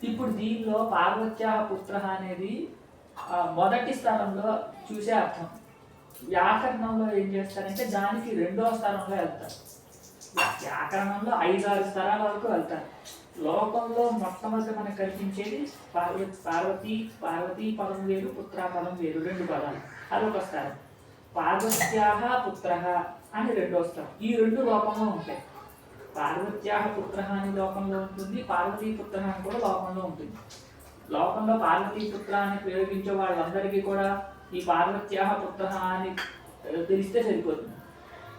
ఇప్పుడు దీనిలో పార్వత్యాహ పుత్ర అనేది మొదటి స్థలంలో చూసే అర్థం. వ్యాకరణంలో ఏం చేస్తారంటే దానికి రెండో స్థలంలో వెళ్తారు. వ్యాకరణంలో 5-6 స్థలాల వరకు వెళ్తారు. లోకంలో మొట్టమొదటి మనకు కనిపించేది పార్వతీ పదం వేరు, పుత్ర పదం వేరు, 2 పదాలు. అదొక స్థలం. పార్వత్యాహ పుత్ర అని రెండో స్థలం. ఈ 2 లోకంలో ఉంటాయి. పార్వత్యాహ పుత్ర అని లోకంలో ఉంటుంది, పార్వతీ పుత్ర అని కూడా లోకంలో ఉంటుంది. లోకంలో పార్వతీపుత్ర అని ప్రయోగించే వాళ్ళందరికీ కూడా ఈ పార్వత్యాహ పుత్ర అని తెలిస్తే సరిపోతుంది.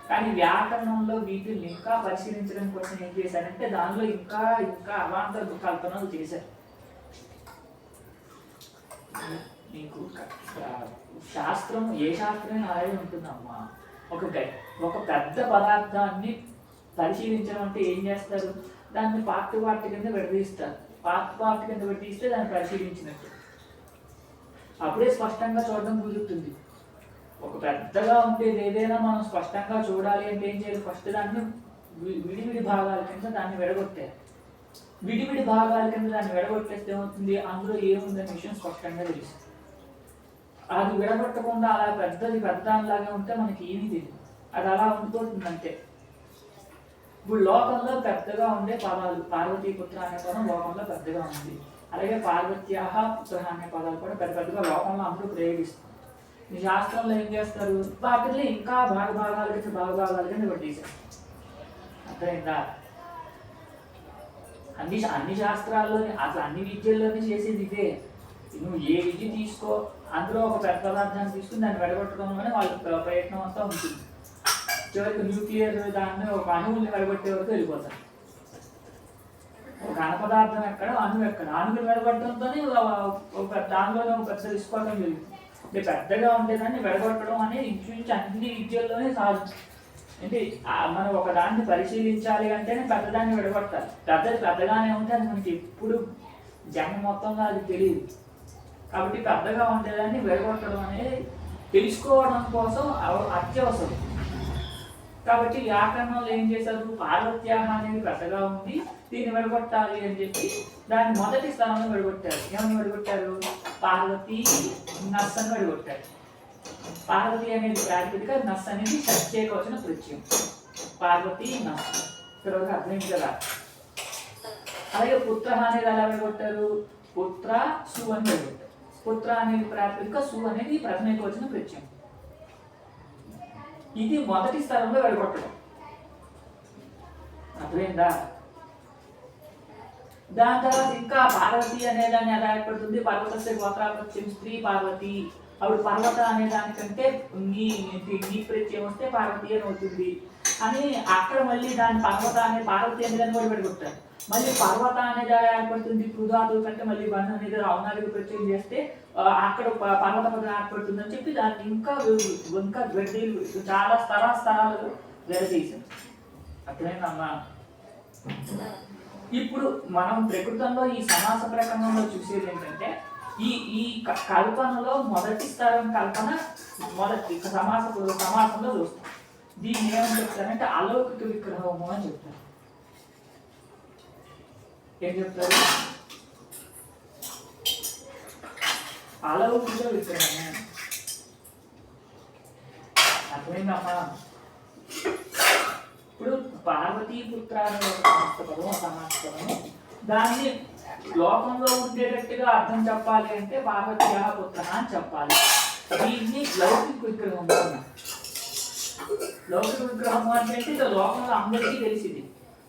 కానీ వ్యాకరణంలో వీటిని ఇంకా పరిశీలించడం కోసం ఏం చేశారంటే దానిలో ఇంకా అవాంతర కల్పనలు చేశారు. మీకు శాస్త్రం ఏ శాస్త్రం అలాగే ఉంటుందమ్మా. ఒక పెద్ద పదార్థాన్ని పరిశీలించడం అంటే ఏం చేస్తారు, దాన్ని పార్ట్ కింద విడదీస్తారు. పార్ట్ కింద విడదీస్తే దాన్ని పరిశీలించినట్టు అప్పుడే స్పష్టంగా చూడడం కుదురుతుంది. ఒక పెద్దగా ఉండేది ఏదైనా మనం స్పష్టంగా చూడాలి అంటే ఏం చేయాలి, ఫస్ట్ దాన్ని విడివిడి భాగాల కింద దాన్ని విడగొట్టారు. విడివిడి భాగాల కింద దాన్ని విడగొట్టేస్తే ఏమవుతుంది, అందులో ఏముందనే విషయం స్పష్టంగా తెలుస్తుంది. అది విడగొట్టకుండా అలా పెద్దలాగా ఉంటే మనకి ఏమీ తెలియదు, అది అలా ఉండిపోతుంది అంతే. ఇప్పుడు లోకంలో పెద్దగా ఉండే పదాలు, పార్వతీపుత్ర అనే పదం లోకంలో పెద్దగా ఉంది. అలాగే పార్వత్యాహ పుత్ర అనే పదాలు కూడా పెద్దగా లోకంలో అందరూ ప్రయోగిస్తారు. ఈ శాస్త్రంలో ఏం చేస్తారు, వాటిని ఇంకా భాగాల కింద పట్టేశారు. అర్థమైందా? అన్ని శాస్త్రాల్లోని అసలు అన్ని విద్యల్లోనే చేసేది ఇదే. నువ్వు ఏ విద్య తీసుకో, అందులో ఒక పెద్ద పదార్థాన్ని తీసుకుని దాన్ని విడగొట్టడంలోనే వాళ్ళ ప్రయత్నం అంతా ఉంటుంది. చివరికి న్యూక్లియర్ దాన్ని ఒక అణువుని విడగొట్టే వరకు వెళ్ళిపోతారు. ఒక ఘన పదార్థం ఎక్కడ, అణువు ఎక్కడ, అణువుని విడగొట్టడంతోనే దానిలోనే ఒక పెద్ద విస్ఫోటం జరుగుతుంది. అంటే పెద్దగా ఉండేదాన్ని విడగొట్టడం అనేది ఇంచుమించు అన్ని విద్యల్లోనే సహజం. అంటే మనం ఒక దాన్ని పరిశీలించాలి అంటేనే పెద్దదాన్ని విడగొట్టాలి. పెద్దగానే ఉంటే అది మనకి ఎప్పుడు జన్మ మొత్తంలో అది తెలియదు. కాబట్టి పెద్దగా ఉండేదాన్ని విడగొట్టడం అనేది తెలుసుకోవడం కోసం అత్యవసరం. కాబట్టి వ్యాకరణంలో ఏం చేశారు, పార్వత్యాహ అనేది పెద్దగా ఉంది, దీన్ని విడగొట్టాలి అని చెప్పి దాన్ని మొదటి స్థానంలో విడగొట్టారు. ఏమని విడగొట్టారు, పార్వతీ నస్ అని విడగొట్టారు. పార్వతి అనేది ప్రాతిపదిక, నస్ అనేది ప్రత్యేకవచన ప్రత్యయం. పార్వతీ నస్ తర్వాత అర్థమైంది కదా. అలాగే పుత్ర అనేది ఎలా విడగొట్టారు, పుత్ర సు అని విడగొట్టారు. పుత్ర అనేది ప్రాతిపదిక, సు అనేది ప్రథమేకవచన ప్రత్యయం. ఇది మొదటి స్థలంలో విడగొట్టడం. అర్థమైందా? దాని తర్వాత ఇంకా పార్వతి అనే దాన్ని ఎలా ఏర్పడుతుంది, పర్వతస్య గోత్రాపత్యం స్త్రీ పార్వతి. అప్పుడు పర్వత అనే దానికంటే నీ ప్రత్యయం వస్తే పార్వతి అని అవుతుంది అని అక్కడ మళ్ళీ దాని పర్వత అనే పార్వతి అనే దాన్ని కూడా విడగొట్టారు. మళ్ళీ పర్వత అనేది ఎలా ఏర్పడుతుంది, పృథాదు కంటే మళ్ళీ బంధు అనేది అవునాలుగు ప్రత్యయం చేస్తే అక్కడ పర్వత పదం ఏర్పడుతుంది అని చెప్పి దాన్ని ఇంకా చాలా స్థలాలు విడదీశారు. అర్థమైందమ్మా? ఇప్పుడు మనం ప్రకృతంలో ఈ సమాస ప్రకరణంలో చూసేది ఏంటంటే ఈ కల్పనలో మొదటి స్థలం కల్పన మొదటి సమాసంలో చూస్తాం. దీన్ని ఏమని చెప్తారంటే అలౌకిక విగ్రహము అని చెప్తారు. ఏం చెప్తారు, అలౌకిక విగ్రహము. అర్థమైందమ్మా? ఇప్పుడు పార్వతీపుత్ర అనే ఒక సమాస్తము దాన్ని లోకంలో ఉండేటట్టుగా అర్థం చెప్పాలి అంటే పార్వత్యాహ పుత్ర అని చెప్పాలి. దీన్ని లౌకిక విగ్రహం అన్నారు. లౌకిక విగ్రహం అంటే లోకంలో అందరికీ తెలిసింది.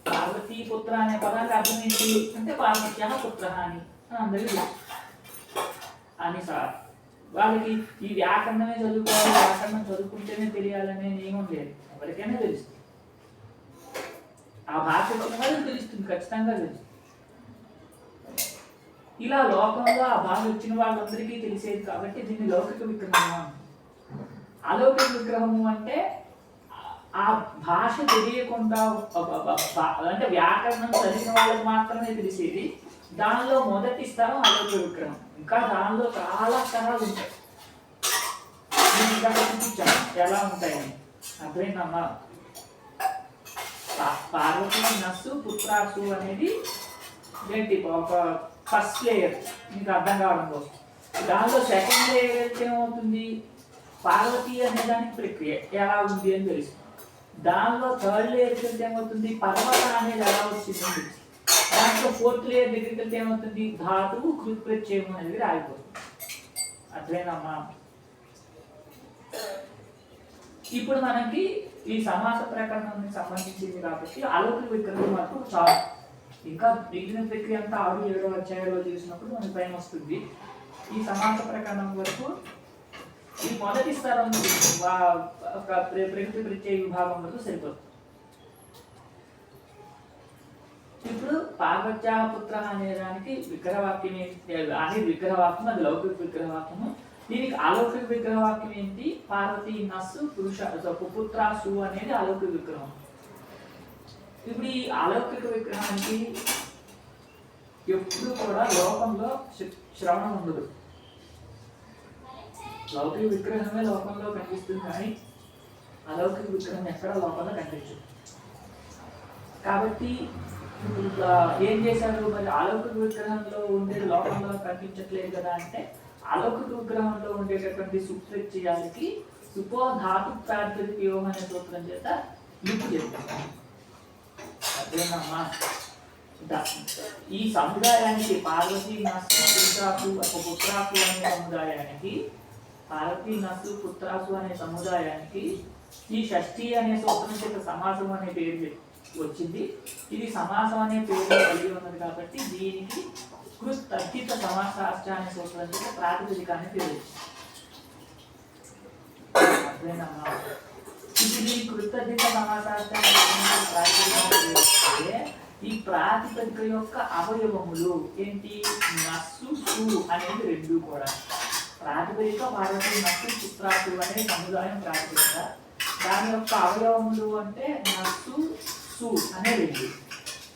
పార్వతీపుత్ర అనే పదానికి అర్థం ఏంటి అంటే పార్వత్యాహ పుత్ర అని అందరికీ తెలుసు అని సార్. వాళ్ళకి ఈ వ్యాకరణమే చదువుకోవాలి, వ్యాకరణం చదువుకుంటేనే తెలియాలనే నియమం లేదు, ఎవరికైనా తెలుస్తుంది. ఆ భాష వచ్చిన వాళ్ళకి తెలుస్తుంది, ఖచ్చితంగా తెలుస్తుంది. ఇలా లోకంలో ఆ భాష వచ్చిన వాళ్ళందరికీ తెలిసేది కాబట్టి దీన్ని లౌకిక విగ్రహము. అలౌకిక విగ్రహము అంటే ఆ భాష తెలియకుండా అంటే వ్యాకరణం చదివిన వాళ్ళకి మాత్రమే తెలిసేది. దానిలో మొదటి స్థలం అలౌకిక విగ్రహం. ఇంకా దానిలో చాలా స్థలాలు ఉంటాయి, చూపించాను ఎలా ఉంటాయని. అర్థమైందమ్మా? పార్వతీ నస్సు పుత్రాసు అనేది ఏంటి ఒక ఫస్ట్ లేయర్ మీకు అర్థం కావడం కోసం. దానిలో సెకండ్ లేయర్ అయితే ఏమవుతుంది, పార్వతి అనే దానికి ప్రక్రియ ఎలా ఉంది అని తెలుస్తుంది. దానిలో థర్డ్ లేయర్కి వెళ్తే ఏమవుతుంది, పర్వత అనేది ఎలా వచ్చిందని తెలుస్తుంది. దాంట్లో ఫోర్త్ లేయర్ దగ్గరికి వెళ్తే ఏమవుతుంది, ధాతువు కృత్ ప్రత్యయం అనేది ఆగిపోతుంది. అర్థమేనమ్మా? ఇప్పుడు మనకి ఈ సమాస ప్రకరణానికి సంబంధించింది కాబట్టి అలౌకిక విగ్రహం వరకు చాలు. ఇంకా మిగిలిన ప్రక్రియ అంతా 6, 7 అధ్యాయంలో చూసినప్పుడు మనకి టైం వస్తుంది. ఈ సమాస ప్రకరణం వరకు ఈ మొదటి స్థరం ప్రకృతి ప్రత్యయ విభాగం వరకు సరిపోతుంది. ఇప్పుడు పార్వత్యా పుత్ర అనే దానికి విగ్రహవాక్యం అనేది విగ్రహవాక్యం, అది లౌకిక విగ్రహవాక్యము. దీనికి అలౌకిక విగ్రహవాక్యం ఏంటి, పార్వతి నస్సు పురుష పుత్రాసు అనేది అలౌకిక విగ్రహం. ఇప్పుడు ఈ అలౌకిక విగ్రహానికి ఎప్పుడు కూడా లోకంలో శ్రవణం ఉండదు. లౌకిక విగ్రహమే లోకంలో కనిపిస్తుంది కానీ అలౌకిక విగ్రహం ఎక్కడ లోకంలో కనిపించదు. కాబట్టి ఏం చేశారు మరి, అలౌకిక విగ్రహంలో ఉండేది లోకంలో కనిపించట్లేదు కదా అంటే, అలౌకిక విగ్రహంలో ఉండేటటువంటి సుప్రత్యయానికి సుపో ధాతు ప్రాతిపదికయోగం అనే సూత్రం చేత లింపు చేస్తారు. అదేనమ్మా, ఈ సముదాయానికి పార్వతీ నస్సు పుత్రాసు పుత్రాసు అనే సముదాయానికి, పార్వతీ నస్సు పుత్రాసు అనే సముదాయానికి ఈ షష్ఠి అనే సూత్రం చేత సమాసం అనే పేరు వచ్చింది. ఇది సమాసం అనే పేరు కలిగి ఉన్నది కాబట్టి దీనికి కృత్ తర్కిత సమాసాశ్చ అనే సూత్రం చేత ప్రాతిపదిక అనే పేరు. అదేనమ్మా, ఇది కృతర్థిత సమాసాశ్చ ప్రాతిపదిక. ఈ ప్రాతిపదిక యొక్క అవయవములు ఏంటి, నస్సు సు అనేది రెండు కూడా. ప్రాతిపదిక పార్వతి నస్సు పుత్రాసు అనే సముదాయం ప్రాతిపదిక. దాని యొక్క అవయవములు అంటే నస్సు సు అనే రెండు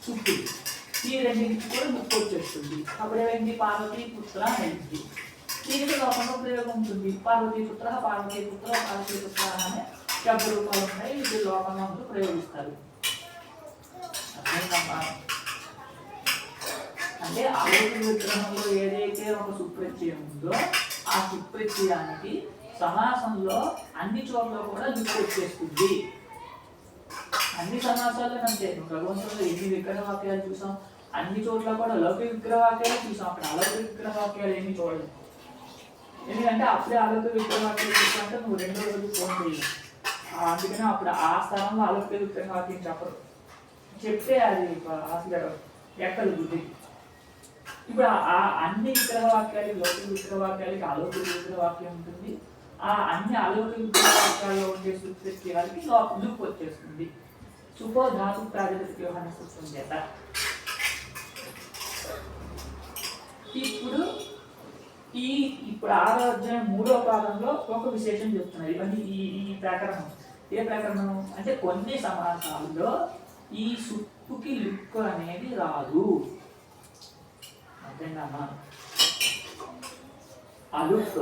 సుక్కులు. ఈ రెండింటికి కూడా ముక్కు వచ్చేస్తుంది. అప్పుడు ఏమైంది, పార్వతీ పుత్ర అయింది. దీనికి లోకంలో ప్రయోగం ఉంటుంది. పార్వతీ పుత్ర పార్వతీ పుత్ర పార్వతీ పుత్ర అనే శబ్ద రూపాలు ఉన్నాయి. ఇది లోకంలో అందరూ ప్రయోగిస్తారు. అంటే అలౌకిక విగ్రహంలో ఏదైతే ఒక సుప్రత్యయం ఉందో ఆ సుప్రత్యయానికి సమాసంలో అన్ని చోట్ల కూడా లింక్ వచ్చేస్తుంది. అన్ని సమాసాలు అంతే. భగవంతుడు ఎన్ని విగ్రహ వాక్యాలు చూసాం, అన్ని చోట్ల కూడా లౌకిక విగ్రహ వాక్యాలు చూసాం. అక్కడ అలౌకిక విగ్రహ వాక్యాలు ఏమి చూడలేదు. ఎందుకంటే అప్పుడే అలౌకిక విగ్రహ వాక్యాలు చూసామంటే నువ్వు 2వ రోజు ఫోన్ చేయాలి. అందుకని అప్పుడు ఆ స్థలంలో అలౌకిక విగ్రహ వాక్యం చెప్పరు, చెప్తే అది అసలు ఎక్కదు బుద్ధి. ఇప్పుడు ఆ అన్ని విగ్రహ వాక్యాలకి లౌకిక విగ్రహ వాక్యాలకి అలౌకిక విగ్రహ వాక్యం ఉంటుంది. ఆ అన్ని అలౌకిక విగ్రహ వాక్యాల్లో ఉండే సుప్రత్యయాలకి లుక్ వచ్చేస్తుంది. సుపో ధాతు ప్రాతిపదిక అనే సూత్రం చేత. ఇప్పుడు ఇప్పుడు 6వ అధ్యాయం 3వ పాదంలో ఒక విశేషం చెప్తున్నారు. ఇవన్నీ ఈ ప్రకరణం. ఏ ప్రకరణం అంటే కొన్ని సమాసాల్లో ఈ సుప్పుకి లుక్ అనేది రాదు. అర్థంగా, అలుక్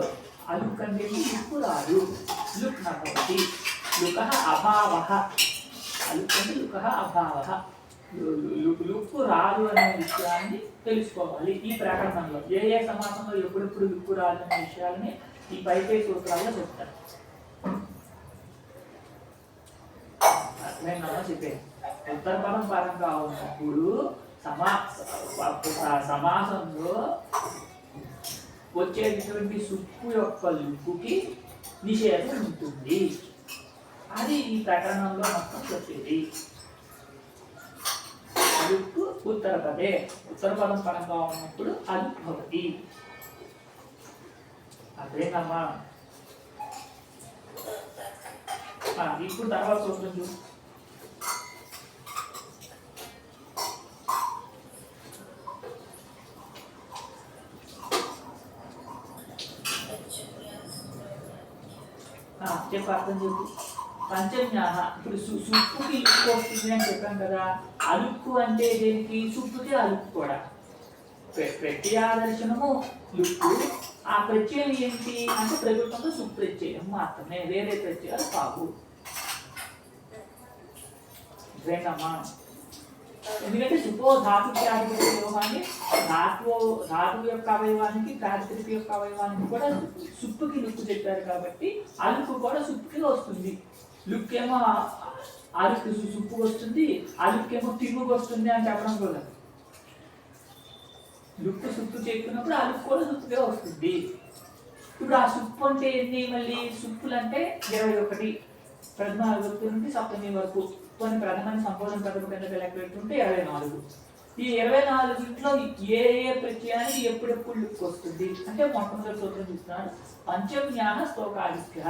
అలుక్ అంటే లుక్ రాదు. లుక్ నభవతి, లుక అభావ. అలుక్ అంటే లుక అభావ. లుక్ రాదు అనే విషయాన్ని తెలుసుకోవాలి. ఈ ప్రకరణంలో ఏ సమాసంలో ఎప్పుడెప్పుడు లుక్ రాదు అనే విషయాలని ఈ పైపై సూత్రాల్లో చెప్తారు. అర్థమైనా చెప్పేది. ఉత్తర పదం పరంగా ఉన్నప్పుడు సమాసంలో వచ్చేటటువంటి సుప్పు యొక్క లుక్కుకి నిషేధం ఉంటుంది. అది ఈ ప్రకరణంలో మొత్తం చెప్పేది. లుక్కు ఉత్తర పదం పరంగా ఉన్నప్పుడు అది భవతి. అదేనమ్మా. ఇప్పుడు తర్వాత సూత్రం చూడు. చెప్పు, అర్థం చెప్పు. పంచజ్ఞాన. ఇప్పుడు సుప్పుకి లుక్కు వస్తుంది అని చెప్పాం కదా. అలుక్కు అంటే దేనికి, సుప్పుకి అలుక్కు కూడా. ప్రత్యయాదర్శనము లుక్కు. ఆ ప్రత్యయం ఏంటి అంటే ప్రభుత్వంలో సుప్రత్యయం మాత్రమే, వేరే ప్రత్యయాలు కావు. ఇదేనమ్మా. ఎందుకంటే సుపో ధాతు ప్రాతిపదిక లోహాన్ని ధాతువు యొక్క అవయవానికి ప్రాతిపదిక యొక్క అవయవానికి కూడా సుప్పుకి లుక్కు చెప్పారు కాబట్టి అలుపు కూడా సుప్పుకి వస్తుంది. లుక్ ఏమో అలుకు సుప్పు వస్తుంది, అలుకేమో తిమ్ముకు వస్తుంది అని చెప్పడం కూడా. లుక్కు సుప్పు చెప్పినప్పుడు అలుకు కూడా సుప్పుగా వస్తుంది. ఇప్పుడు ఆ సుప్పు అంటే ఎన్ని? మళ్ళీ సుప్పులు అంటే 21 ప్రథమ విభక్తి నుండి సప్తమి వరకు కొన్ని ప్రథమని సంబోధన పదము కింద లెక్క పెట్టుకుంటే 24. ఈ 24లో ఏ ఏ ప్రత్యయానికి ఎప్పుడెప్పుడు లుక్ వస్తుంది అంటే మొట్టమొదటి సూత్రం చూస్తున్నాడు. పంచమ్యాన స్తోకాదిత్య.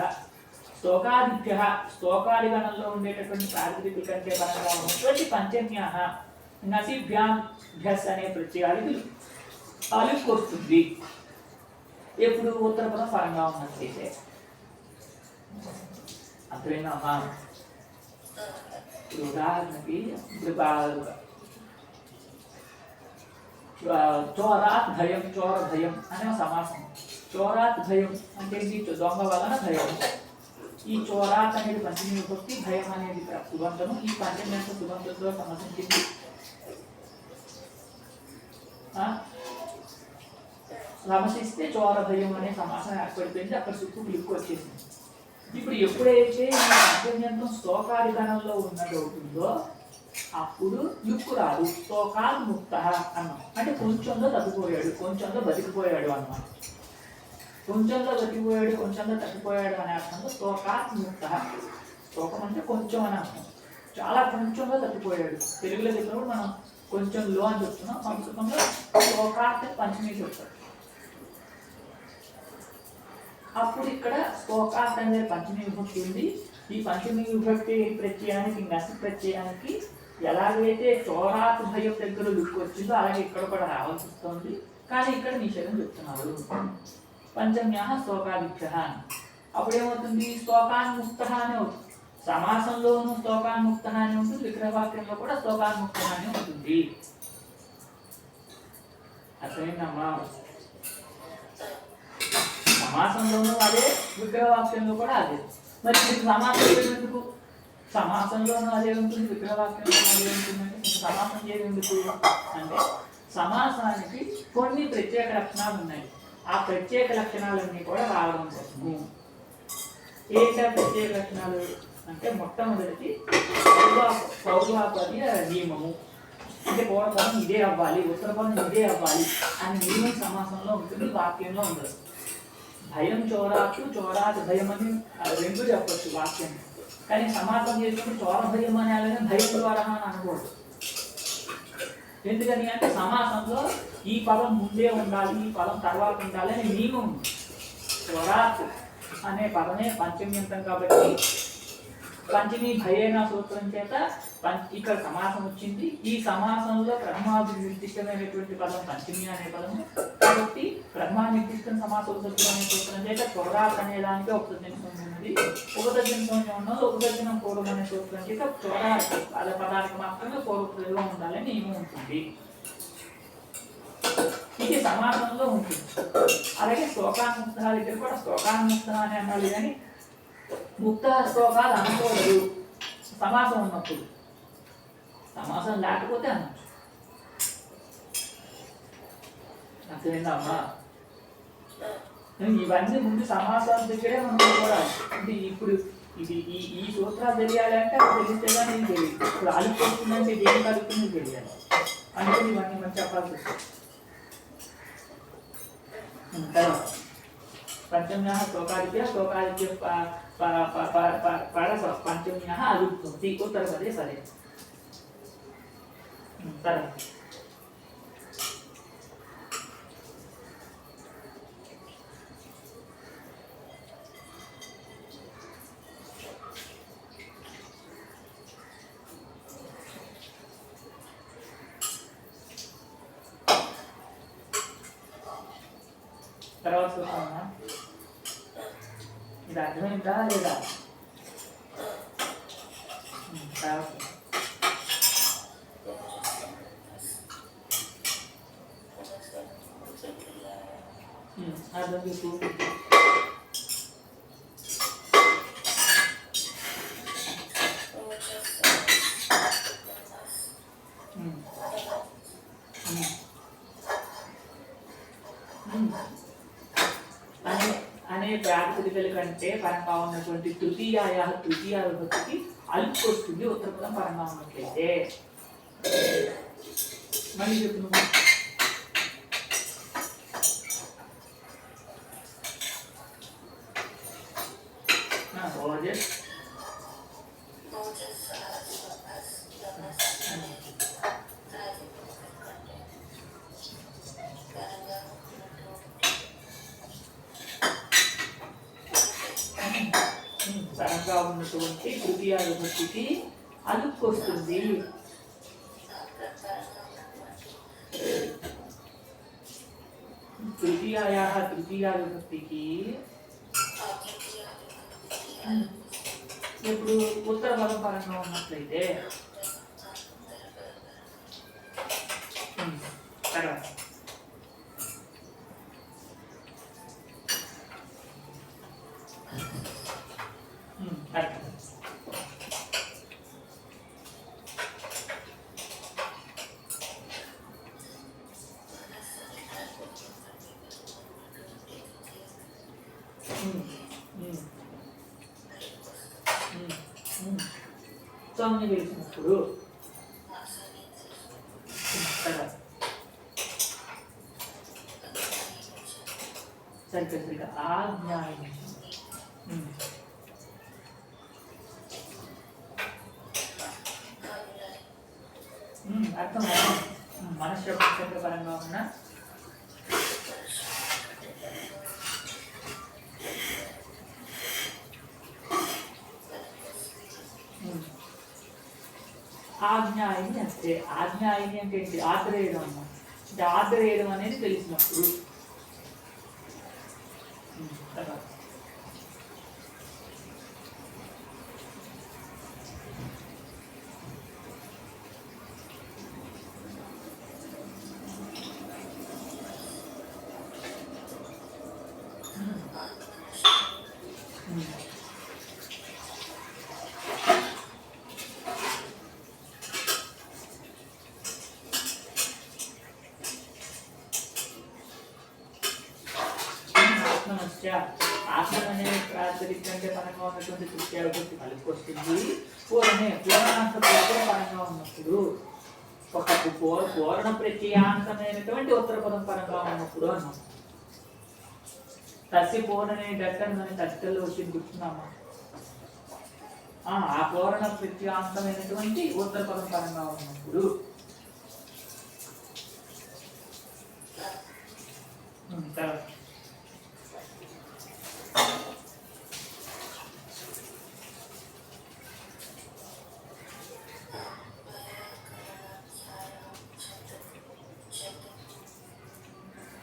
స్తోకాదిత్య స్తోకాది గణంలో ఉండేటటువంటి ప్రాతిపదికుల కంటే పరంగా ఉన్నటువంటి పంచమ్యాన నసిభ్యాభ్యస్ అనే ప్రత్యయానికి లుక్ వస్తుంది ఎప్పుడు ఉత్తర పదం పరంగా ఉన్నట్లయితే. అర్థమైందమ్మా? ఉదాహరణకి చోరాత్ భయం, చోర భయం అనే సమాసం. చోరాత్ భయం అంటే దొంగ వలన భయం. ఈ చోరాత్ అనేది పంచమి విభక్తి, భయం అనేది సుబంధము. ఈ పంచమి అంటే సుబంధంతో సమసించింది. సమసిస్తే చోర భయం అనే సమాసం ఏర్పడిపోయింది. అక్కడ సుక్కు లిక్కు వచ్చేసింది. ఇప్పుడు ఎప్పుడైతే ఈ పంచమ్యంతం స్తోకాది గణంలో ఉన్నదవుతుందో అప్పుడు లుక్కు రాదు. స్తోకాద్ ముక్త అన్నాం అంటే కొంచెంలో తగ్గిపోయాడు, కొంచెంలో బతికిపోయాడు అన్నమాట. కొంచెంలో బతికిపోయాడు, కొంచెంలో తగ్గిపోయాడు అనే అర్థంలో స్తోకాద్ ముక్త. స్తోకం అంటే కొంచెం అని అర్థం. చాలా కొంచెంలో తగ్గిపోయాడు. తెలుగులో చెప్పినప్పుడు మనం కొంచెంలో అని చెప్తున్నాం. సంస్కృతంలో స్తోకాత్ పంచమి చెప్తారు. అప్పుడు ఇక్కడ స్తోకాత్ అనే పంచమి విభక్తి ఉంది. ఈ పంచమి విభక్తి ప్రత్యయానికి నసి ప్రత్యయానికి ఎలాగైతే చోరాత్ భయం దగ్గర లుక్ వచ్చిందో అలాగే ఇక్కడ కూడా రావాల్సి వస్తుంది. కానీ ఇక్కడ నిషేధం చెప్తున్నారు. పంచమ్యాహ స్తోకాదిత్య. అప్పుడు ఏమవుతుంది? స్తోకాన్ముక్త అని అవుతుంది. సమాసంలోనూ స్తోకాన్ముక్త అని ఉంటుంది, విగ్రహవాక్యంలో కూడా స్తోకాన్ముక్త అని ఉంటుంది. అర్థమైందమ్మా? సమాసంలోనూ అదే, విగ్రహవాక్యంలో కూడా అదే. మరి సమాసం ఎందుకు? సమాసంలోనూ అదే ఉంటుంది, విగ్రహవాక్యంలోనూ అదే ఉంటుంది అంటే సమాసం ఏది ఎందుకు అంటే సమాసానికి కొన్ని ప్రత్యేక లక్షణాలు ఉన్నాయి. ఆ ప్రత్యేక లక్షణాలన్నీ కూడా రావడం కోసము. ఏంటా ప్రత్యేక లక్షణాలు అంటే మొట్టమొదటిది పౌర్వాపది నియమము. అంటే పూర్వపదం ఇదే అవ్వాలి, ఉత్తరపదం ఇదే అవ్వాలి అని నియమం సమాసంలో ఉంటుంది, వాక్యంలో ఉండదు. భయం చోరాకు, చోరాకు భయం అని రెండు చెప్పచ్చు వాక్యం. కానీ సమాసం చేసినప్పుడు చోర భయం అని అలాగే భయం ద్వారా అని అనకూడదు. ఎందుకని అంటే సమాసంలో ఈ పదం ముందే ఉండాలి, ఈ పదం తర్వాత ఉండాలి అని నియమం ఉంది. చోరాకు అనే పదమే పంచమ్యంతం కాబట్టి పంచమి భయేన సూత్రం చేత ఇక్కడ సమాసం వచ్చింది. ఈ సమాసంలో ప్రథమాభిర్దిష్టమైనటువంటి పదం పంచమి అనే పదము కాబట్టి ప్రథమానిర్దిష్టం సమాసోపసర్గం అనే సూత్రం చేత చోరాత్ అనే దానికి ఒక తద్దినం ఉన్నది. ఒక తద్దినం ఉన్నది, ఒక తద్దినం పూర్వం అనే సూత్రం చేత చోరాత్ అనే పదానికి మాత్రమే పూర్వప్రయోగం ఉండాలని నియమం ఉంటుంది. ఇది సమాసంలో ఉంటుంది. అలాగే స్తోకాన్ముక్త దగ్గర కూడా స్తోకాన్ముక్త అని అనాలి కానీ ముక్త స్తోకాలు అనకూడదు సమాసం ఉన్నప్పుడు. సమాసం లేకపోతే అనొచ్చు. అర్థమైందమ్మా? ఇవన్నీ ముందు సమాసాల దగ్గరే మనం చూడాలి. అంటే ఇప్పుడు ఇది ఈ సూత్రాలు తెలియాలంటే అది తెలిస్తే కానీ ఇది తెలియదు. ఇప్పుడు అలుపుతుందంటే దేని కలుపుతుంది తెలియాలి. అందుకని ఇవన్నీ మనం చెప్పాల్సి వస్తుంది. పంచమ్యాహ స్తోకాదిత్య, స్తోకాదిత్య పంచమ్యాహ అలుపుతుంది. ఉత్తరపదే సరే. తర్వాత చూస్తామా? ఇది అర్థమైందా లేదా? తర్వాత అర్థం చేసుకో. అనే అనే ప్రాతిపదికల కంటే పరంగా ఉన్నటువంటి తృతీయ విభక్తికి అలుపు వస్తుంది ఉత్తరపదం పరంగా ఉన్నట్లయితే. మళ్ళీ చెప్పు నువ్వు. పరంగా ఉన్నటువంటి తృతీయ విభక్తికి అలుపు వస్తుంది. తృతీయ విభక్తికి ఇప్పుడు ఉత్తర పదం పరంగా ఉన్నట్లయితే తర్వాత సౌమ్య వేసినప్పుడు సరిగ్గా ఆజ్ఞాయం అర్థం మనశ్శబ్ద పరంగా ఉన్న ఆజ్ఞాయిని అంతే. ఆజ్ఞాయిని అంటే ఏంటి? ఆదరేయడం అన్నమాట. అంటే ఆదరేయడం అనేది తెలిసినప్పుడు. ఆత్మ అనేది ప్రాతిపదికంటే పరంగా ఉన్నటువంటి తృతీయ విభక్తి కలిపి వస్తుంది. పూర్ణాంత ప్రత్యయ పరంగా ఉన్నప్పుడు ఒక పూర్ణ ప్రత్యయాంతమైనటువంటి ఉత్తర పదం పరంగా ఉన్నప్పుడు అన్నాం. తస్య పూర్ణనే డట్టని మన తట్టలో వచ్చి గుర్తున్నామా? ఆ పూర్ణ ప్రత్యయాంతమైనటువంటి ఉత్తర పదం పరంగా ఉన్నప్పుడు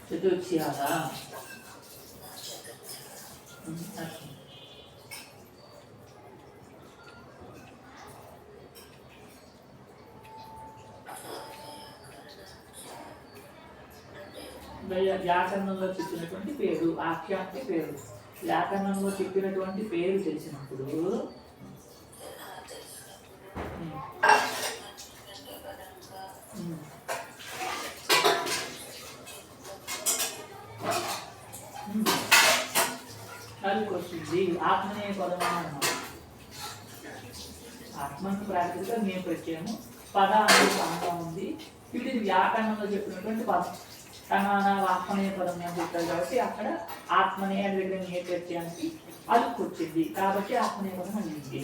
చతుర్థ్యాదా వ్యాకరణంలో చెప్పినటువంటి పేరు, ఆఖ్యానికి పేరు. వ్యాకరణంలో చెప్పినటువంటి పేరు తెలిసినప్పుడు అది వస్తుంది. ఆత్మనే పదమా అన్నమాట. ఆత్మకు ప్రాతిపదిక నే ప్రత్యయము పద అనేది పదంగా ఉంది. ఇది వ్యాకరణంలో చెప్పినటువంటి పదం. సమాన ఆత్మనే పదం అని చెప్తారు కాబట్టి అక్కడ ఆత్మనే అనే దగ్గర నే ప్రత్యయానికి అలుపు వచ్చింది కాబట్టి ఆత్మనే పదం అయింది.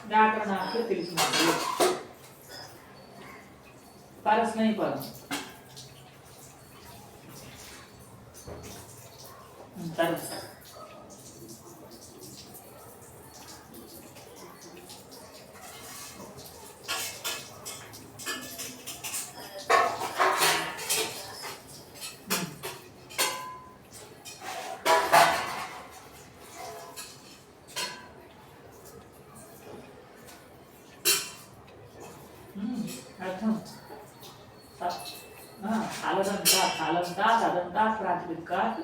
వ్యాకరణానికి తెలిసినప్పుడు పరస్మై పదం दन्तात् प्रातिपदिकात्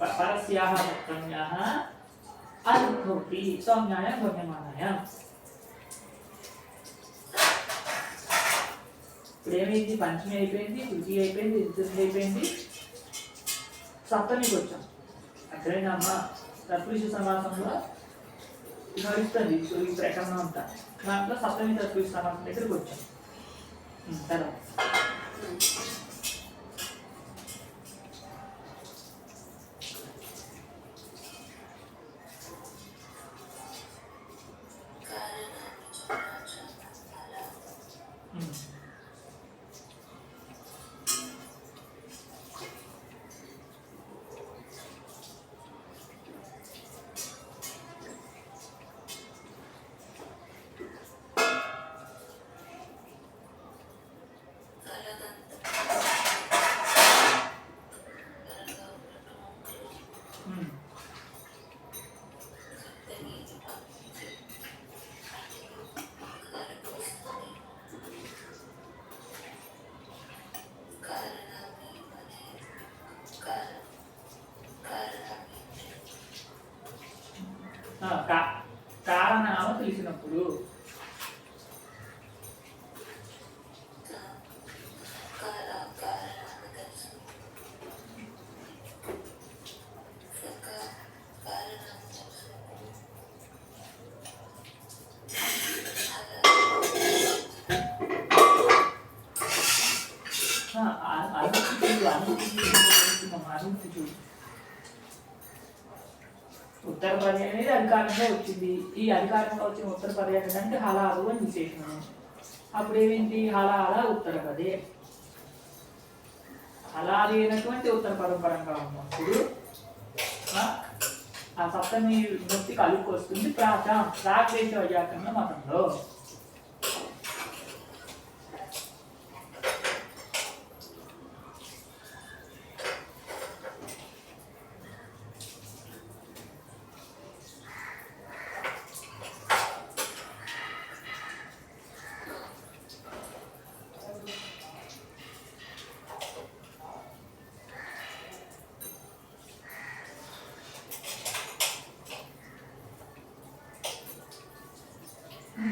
परस्याः सप्तम्याः अलिप् भवति सौम्यायां गम्यमानायां। ఇప్పుడు ఏమైంది? పంచమి అయిపోయింది, తృతీయ అయిపోయింది, చతుర్థి అయిపోయింది, సప్తమికి వచ్చాం. అక్కడేనమ్మా తత్పురుష సమాసంలో నడుస్తుంది ఈ ప్రకరణం అంతా. దాంట్లో సప్తమి తత్పురుష సమాసం దగ్గరికి వచ్చాం. తర్వాత కారణామ తెలిసినప్పుడు ఉత్తర పర్యాయం అనేది అధికారంగా వచ్చింది. ఈ అధికారంగా వచ్చిన ఉత్తర పర్యాయానికి హలాలు అని విశేషణం. అప్పుడు ఏమిటి? హలాల ఉత్తర పదే. హలాలి అయినటువంటి ఉత్తర పరంపరంగా ఉన్నప్పుడు ఆ సప్తమి విభక్తి కలుపుకు వస్తుంది ప్రాగ్దేశ వ్యాకరణ మతంలో.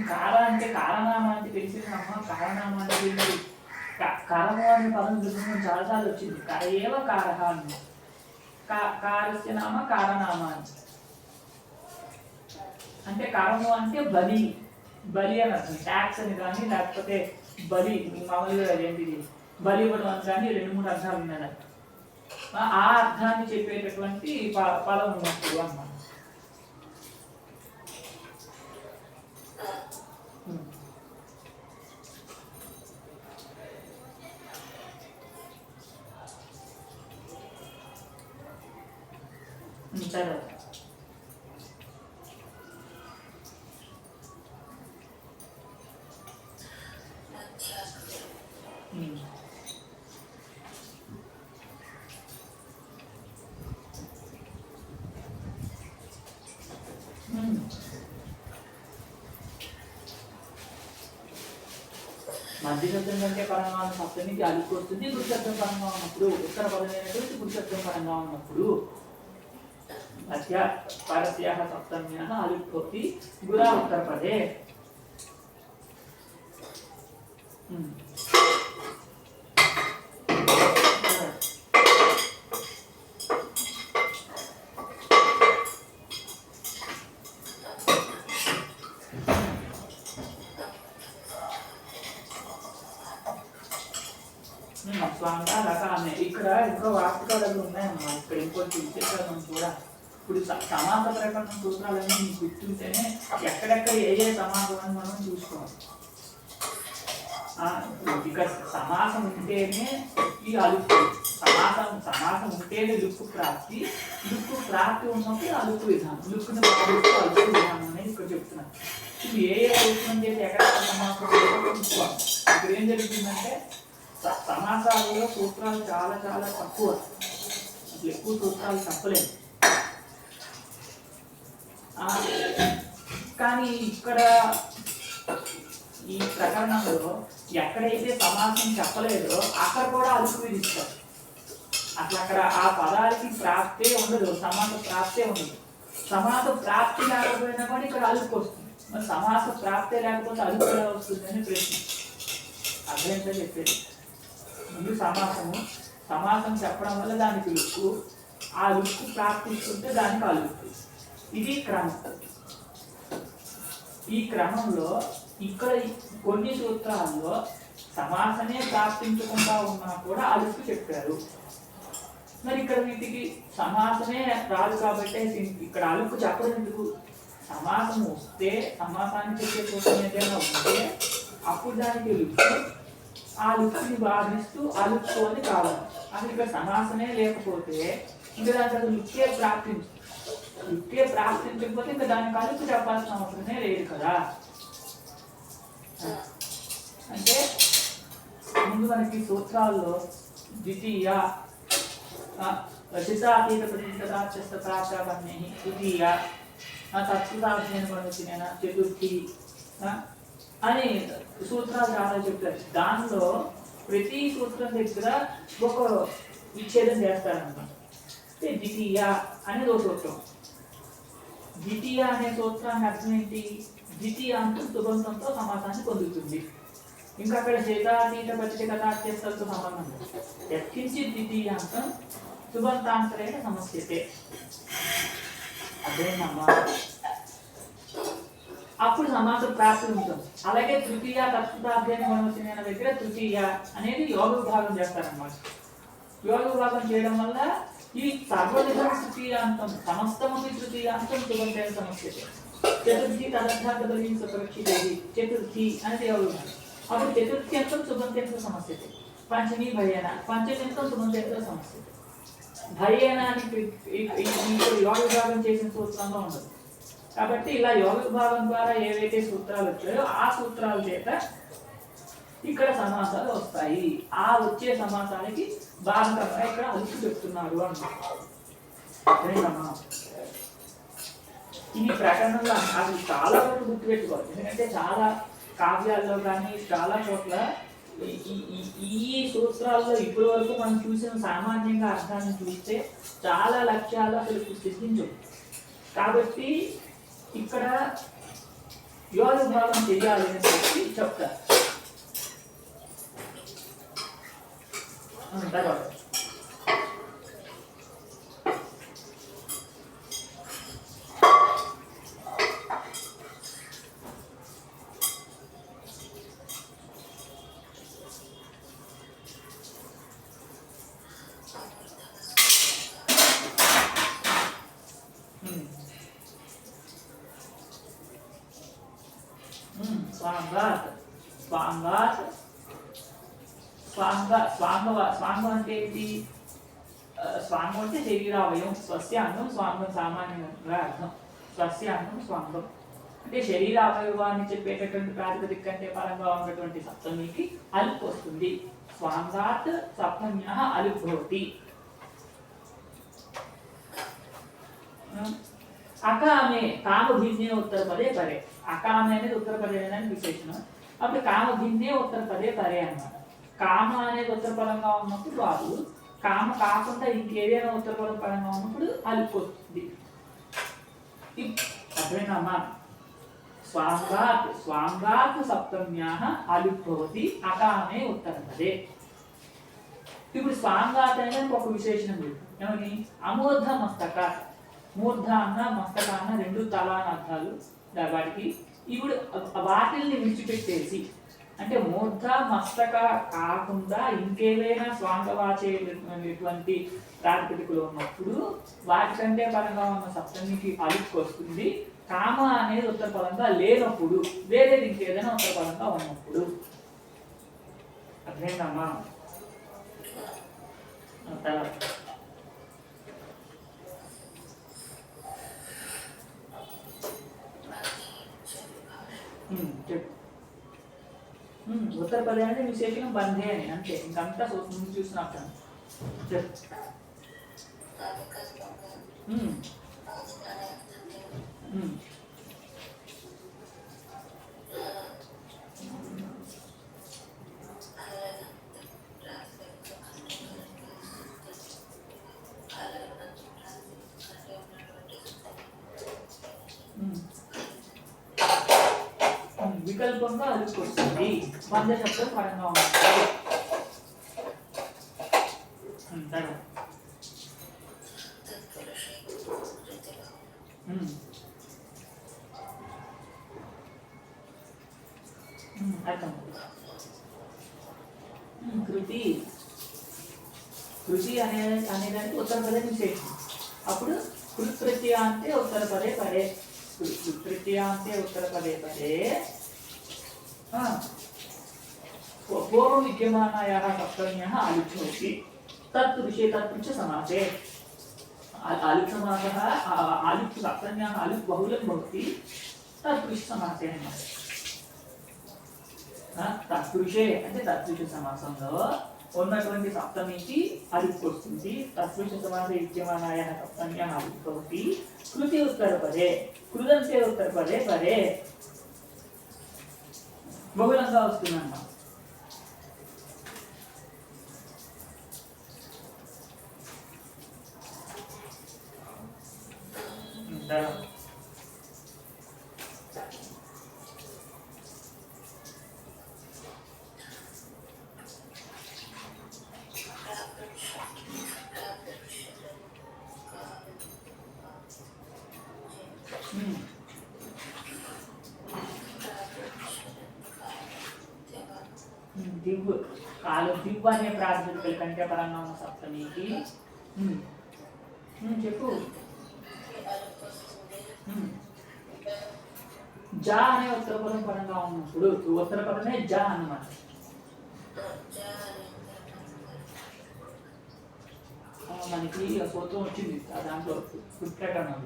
కార అంటే కారణామా అంటే తెలిసిందమ్మా. కారణామా అంటే కరము అనే పదం మనం చాలాసార్లు వచ్చింది. కర ఏవ కారహ అని. కారస్య నామ కారణామా అంటే కరము అంటే బలి, బలి అని అర్థం. ట్యాక్స్ అని కానీ లేకపోతే బలి మామూలుగా ఏంటిది బలి ఇవ్వడం అని కానీ 2-3 అర్థాలు ఉన్నాయి. ఆ అర్థాన్ని చెప్పేటటువంటి పదం ఉన్నప్పుడు అన్నమాట. తర్వాత మధ్యశబ్దం కంటే పరంగా ఉన్న సప్తమికి అలుపు వస్తుంది. గురుశబ్దం పరంగా ఉన్నప్పుడు ఉత్తర పదమైనటువంటి గురుశబ్దం పరంగా ఉన్నప్పుడు మధ్య పరస్యాః సప్తమ్యాః అలుప్ భవతి గురా ఉత్తర పదే. స్వాంగా రకాన్ని ఇక్కడ ఇంకో వార్తకాలు ఉన్నాయమ్మా. ఇక్కడ ఇంకోటి విశేషాలు కూడా. ఇప్పుడు సమాస ప్రకటన సూత్రాలన్నీ మీకు గుర్తుంటేనే ఎక్కడెక్కడ ఏ సమాసం అని మనం చూసుకోవాలి. ఇక సమాసం ఉంటేనే ఈ అలుపు. సమాసం ఉంటేనే లుక్కు ప్రాప్తి. లుక్కు ప్రాప్తి ఉన్నప్పుడు అలుపు విధానం. లుక్కుని అలుపు విధానం అనేది ఇక్కడ చెప్తున్నాను. ఇప్పుడు ఏ సూత్రం చేసి ఎక్కడెక్కడ సమాసం చూసుకోవాలి. ఇక్కడ ఏం జరుగుతుందంటే సమాసాలలో సూత్రాలు చాలా చాలా తక్కువ. అసలు ఎక్కువ సూత్రాలు తప్పలేదు. కానీ ఇక్కడ ఈ ప్రకరణంలో ఎక్కడైతే సమాసం చెప్పలేదో అక్కడ కూడా అలుపు విధిస్తారు. అట్లా అక్కడ ఆ పదాలకి ప్రాప్తే ఉండదు, సమాస ప్రాప్తే ఉండదు. సమాస ప్రాప్తి లేకపోయినా కూడా ఇక్కడ అలుపు వస్తుంది. మరి సమాస ప్రాప్తే లేకపోతే అలుపు ఎలా వస్తుంది అని ప్రశ్న. అర్థమైందో చెప్పేది. ముందు సమాసం చెప్పడం వల్ల దానికి లుక్కు, ఆ లుక్కు ప్రాప్తిస్తుంటే దానికి అలుపు. ఇది క్రమం. ఈ క్రమంలో ఇక్కడ కొన్ని సూత్రాల్లో సమాసమే ప్రాప్తించకుండా ఉన్నా కూడా అలుపు చెప్పారు. మరి ఇక్కడ వీటికి సమాసమే రాదు కాబట్టి ఇక్కడ అలుపు చెప్పడం ఎందుకు? సమాసం వస్తే, సమాసాన్ని చెప్పే సూత్రం ఏదైనా ఉంటే అప్పుడు దానికి లుక్కు, ఆ లుక్కుని బాధిస్తూ అలుపు అని కావాలి. అసలు ఇక్కడ సమాసమే లేకపోతే ఇంకా దానికి అసలు లుక్కే ప్రాప్తించకపోతే ఇంకా దానికి అలుపు చెప్పాల్సిన అవసరమే లేదు కదా. అంటే ముందు మనకి సూత్రాల్లో ద్వితీయ రచితాతీత ప్రతిష్ఠాన్ని ద్వితీయ తత్సుతాధ్యయన చతుర్థి అని సూత్రాలు చాలా చెప్తారు. దానిలో ప్రతి సూత్రం దగ్గర ఒక విచ్ఛేదం చేస్తారన్నమాట. ద్వితీయ అనేది ఒక సూత్రం. ద్వితీయ అనే సూత్రాన్ని అర్థం ఏంటి? ద్వితీయాంతం సుబంధంతో సమాసాన్ని పొందుతుంది. ఇంకా అక్కడ చేతాతీత ప్రతికథాత్యస్తలతో సంబంధం లేదు. యత్కించి ద్వితీయాంతం సుబంధాంతరైన సమస్యతే. అదేనమ్మా, అప్పుడు సమాస ప్రాప్తి ఉంటుంది. అలాగే తృతీయ తత్సుతాధ్యయన వచ్చిన దగ్గర తృతీయ అనేది యోగ విభాగం చేస్తారన్నమాట. యోగ విభాగం చేయడం వల్ల ఈ సర్వవిధం తృతీయాంతం సమస్తమపి తృతీయాంతం సుబంధైన సమస్యతే. చతుర్థి తదర్థార్థ బలించ సురక్షితేది చతుర్థి అనేది యోగ విభాగం. అప్పుడు చతుర్థ్యంతం సుబంధైన సమస్యతే. పంచమి భయేన పంచమ్యంతం సుబంధైన సమస్యతే. భయేన అని యోగ విభాగం చేసిన సూత్రంలో ఉండదు. కాబట్టి ఇలా యోగ విభాగం ద్వారా ఏవైతే సూత్రాలు వచ్చాయో ఆ సూత్రాల చేత ఇక్కడ సమాసాలు వస్తాయి. ఆ వచ్చే సమాసాలకి భాగంగా ఇక్కడ అలుపు చెప్తున్నారు అన్నమాట. ఇది ప్రకరణంలో అసలు చాలా వరకు గుర్తుపెట్టుకోవాలి. ఎందుకంటే చాలా కావ్యాల్లో కానీ చాలా చోట్ల ఈ సూత్రాల్లో ఇప్పటి వరకు మనం చూసిన సామాన్యంగా అర్థాన్ని చూస్తే చాలా లక్ష్యాలు అసలు సిద్ధించవు. కాబట్టి ఇక్కడ యోగ విభాగం చేయాలి అని చెప్పి చెప్తారు. తర్వాత స్వాంగం అంటే ఏంటి? స్వాంగం అంటే శరీరావయం. స్వస్యాంగం స్వాంగం సామాన్యంగా అర్థం. స్వస్యాంగం స్వాంగం అంటే శరీరావయవాన్ని చెప్పేటటువంటి ప్రాతిపదిక కంటే పరంగా ఉన్నటువంటి సప్తమికి అలుపు వస్తుంది. స్వాంగాత్ సప్తమ్యః అలుప్ భవతి. అకామే కామభిన్నే ఉత్తరపదే పరే. అకామే అనేది ఉత్తరపదే అనేది విశేషణం. అప్పుడు కామభిన్నే ఉత్తరపదే పరే అన్నమాట. కామ అనేది ఉత్తరపదంగా ఉన్నప్పుడు రాదు, కామ కాకుండా ఇంకేదైనా ఉత్తరపదం పరంగా ఉన్నప్పుడు అలుపు వస్తుంది. అర్థమైందమ్మా? స్వాంగాత్ సప్తమ్యాః అలుప్ భవతి అకామే ఉత్తరపదే. ఇప్పుడు స్వాంగాత్ అనేది ఒక విశేషణం లేదు. ఏమని? అమూర్ధ మస్తక. మూర్ధ అన్న మస్తక అన్న రెండు తల అని అర్థాలు వాటికి. ఇప్పుడు వాటిల్ని విడిచిపెట్టేసి అంటే మూర్ధ మస్తక కాకుండా ఇంకేదైనా స్వాంగవాచేటువంటి ప్రాతిపదికలు ఉన్నప్పుడు వాటికంటే పరంగా ఉన్న సప్తమికి అలుపు వస్తుంది. కామ అనేది ఉత్తర పదంగా లేనప్పుడు, వేరేది ఇంకేదైనా ఉత్తర పదంగా ఉన్నప్పుడు. అర్థమైందమ్మా? చెప్పు. ఉత్తర పదే అంటే విశేషంగా బంధే అని అంతే. ఇంకంతా ముందు చూసిన అర్థం. చెప్పు. వికల్పంగా అలుపు వస్తుంది. బంధ శబ్దం పరంగా ఉంటుంది. అర్థం కృతి కృతి అనేదానికి ఉత్తర పదే విశేషం. అప్పుడు కృత్యంతే ఉత్తర పదే పదే కృత్యంతే ఉత్తర పదే పదే పూర్వ విద్యమానాయాः सप्तम्यः आलिख्योऽस्ति तत्पुरुषे तत्पुरुष समासे आलिख् समासः आलिख् सप्तम्याः आलिख् बहुलं भवति तत्पुरुष समासे అన్నమాట. తత్పురుషే అంటే తత్పురుష సమాసంలో ఉన్నటువంటి సప్తమికి అలిఖ్ వస్తుంది. తత్పురుష సమాసే విద్యమానాయాः సప్తమ్యాः అలిఖ్ భవతి కృతి ఉత్తర పదే కృదంతే ఉత్తర పదే పదే బహుళంగా వస్తుందన్నమాట. దివ్వు కాలు దివ్వు అనే ప్రాతిపదికల కంటే పరంగా ఉన్న సప్తమికి చెప్పు. జా అనే ఉత్తర పదం పరంగా ఉన్నప్పుడు ఉత్తర పదమే జా అన్నమాట. మనకి సూత్రం వచ్చింది దాంట్లో పుట్టడం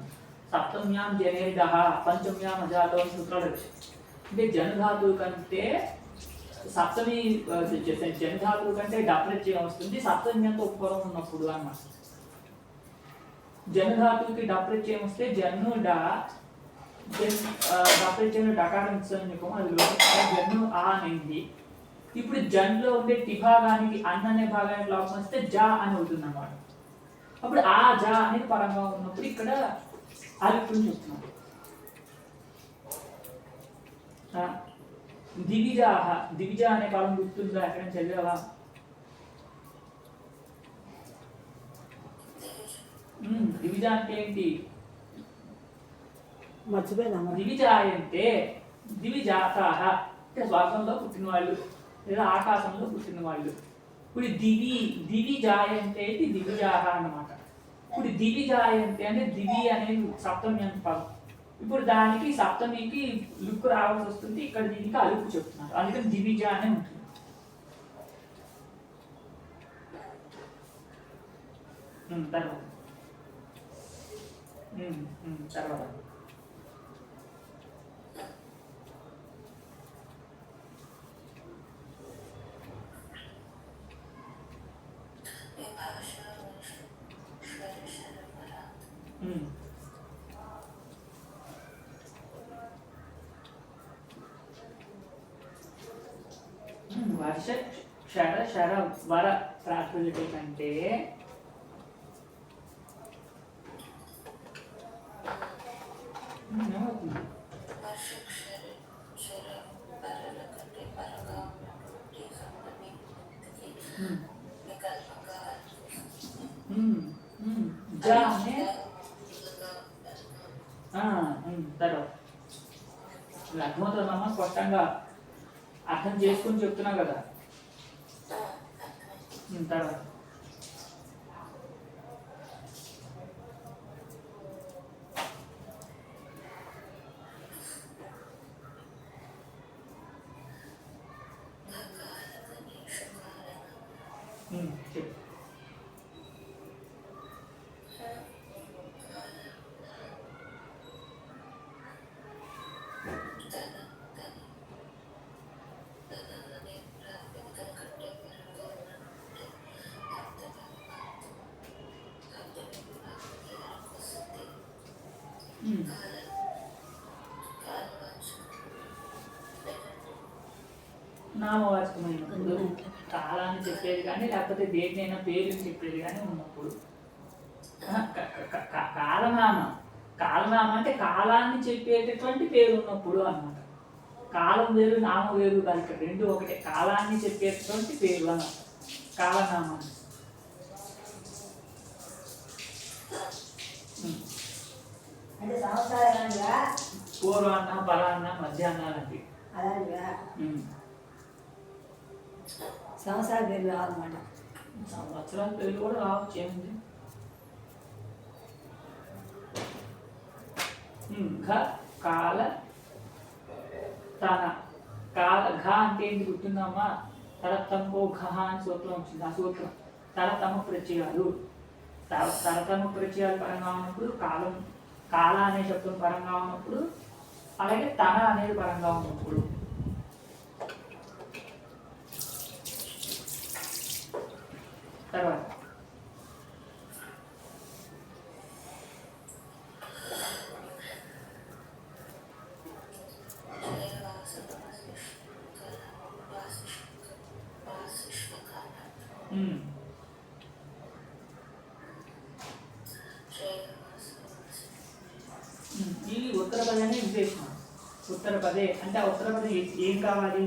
సప్తమ్యాం జనేర్దహ పంచమ్యాం అజాతో సూత్రాలు వచ్చాయి. అంటే జనధాతువు కంటే సప్తమి జనధాతువు కంటే డప్రత్యయం వస్తుంది సప్తమ్యంతో ఉపరం ఉన్నప్పుడు అన్నమాట. జనధాతువుకి డప్రత్యయం వస్తే జన్ను డా డప్రత్యయం డకారం ఇస్తుంది అది జన్ను ఆ అనేది. ఇప్పుడు జన్లో ఉండే టి భాగానికి అన్న అనే భాగానికి లోపం వస్తే జా అని అవుతుంది అన్నమాట. అప్పుడు ఆ జా అనేది పరంగా ఉన్నప్పుడు ఇక్కడ అలిపుని చెప్తున్నాడు. దివిజాహ దివిజ అనే పదం గుర్తుందా? ఎక్కడ చదివావా? దివిజ అంటే ఏంటి? దివిజాయంటే దివిజాతాహ అంటే స్వర్గంలో పుట్టిన వాళ్ళు లేదా ఆకాశంలో పుట్టిన వాళ్ళు. ఇప్పుడు దివిజాయంటే దివిజాహ అన్నమాట. ఇప్పుడు దివిజాయంతే అంటే దివి అనేది సప్తమి అంత పదం. ఇప్పుడు దానికి సప్తమికి లుక్ రావాల్సి వస్తుంది. ఇక్కడ దీనికి అలుపు చెప్తున్నారు. అందుకని దివిజ అనే ఉంటుంది. తర్వాత తర్వాత వర్ష క్షర శర వర ప్రాతిపదికల కంటే అర్థమవుతుందమ్మా? స్పష్టంగా అర్థం చేసుకుని చెప్తున్నావు కదా. తర్వాత చెప్పు. నామవాచకమైనప్పుడు కాలాన్ని చెప్పేది కానీ లేకపోతే దేనినైనా పేరు చెప్పేది కానీ ఉన్నప్పుడు కాలనామ కాలనామ అంటే కాలాన్ని చెప్పేటటువంటి పేరు ఉన్నప్పుడు అన్నమాట. కాలం వేరు నామం వేరు కాదు, ఇక్కడ రెండు ఒకటే. కాలాన్ని చెప్పేటువంటి పేర్లు అన్నమాట కాలనామం. అంటే సంవత్సరాలుగా పూర్వాన్న పరాన్న మధ్యాహ్నాలంటే అలాగా సంవత్సరాల పేర్లు రావాలన్నమాట. సంవత్సరాల పేర్లు కూడా రావచ్చు, ఏముంది. కాల తన కాల ఘ అంటే ఏంటి గుర్తుందమ్మా? తరతంకో ఘ అని సూత్రం వచ్చింది. ఆ సూత్రం తరతమ ప్రత్యయాలు. తరతమ ప్రత్యయాలు పరంగా ఉన్నప్పుడు కాలం, కాల అనే శబ్దం పరంగా ఉన్నప్పుడు, అలాగే తన అనేది పరంగా ఉన్నప్పుడు. తర్వాత ఈ ఉత్తర పదాన్ని విశేషణం. ఉత్తర పదే అంటే ఆ ఉత్తర పదం ఏం కావాలి?